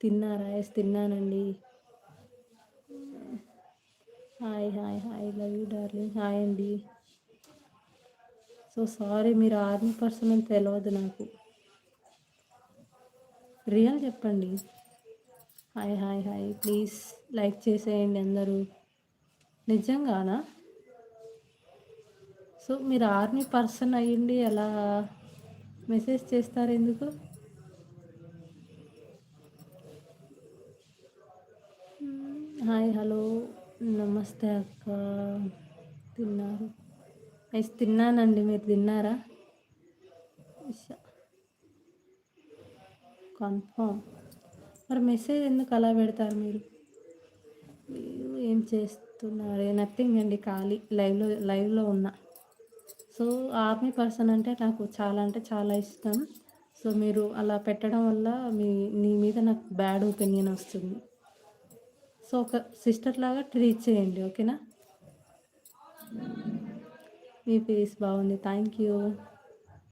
తిన్నారా? ఎస్ తిన్నానండి. Hi hi hi love you darling. Hi అండి. సో సారీ, మీరు ఆర్మీ పర్సన్ అని తెలియదు నాకు. రియల్ చెప్పండి. Hi hi hi, please like చేసేయండి అందరూ. నిజంగానా? సో మీరు ఆర్మీ పర్సన్ అయ్యండి అలా మెసేజ్ చేస్తారు ఎందుకు? హాయ్ హలో నమస్తే అక్క. తిన్నారు? ఎస్ తిన్నానండి. మీరు తిన్నారా? కన్ఫామ్. మరి మెసేజ్ ఎందుకు అలా పెడతారు మీరు? మీరు ఏం చేస్తున్నారు? నథింగ్ అండి, ఖాళీ లైవ్లో ఉన్నా. సో ఆర్మీ పర్సన్ అంటే నాకు చాలా అంటే చాలా ఇష్టం. సో మీరు అలా పెట్టడం వల్ల నీ మీద నాకు బ్యాడ్ ఒపీనియన్ వస్తుంది. సో ఒక సిస్టర్ లాగా ట్రీట్ చేయండి, ఓకేనా? మీ ఫేస్ బాగుంది, థ్యాంక్ యూ.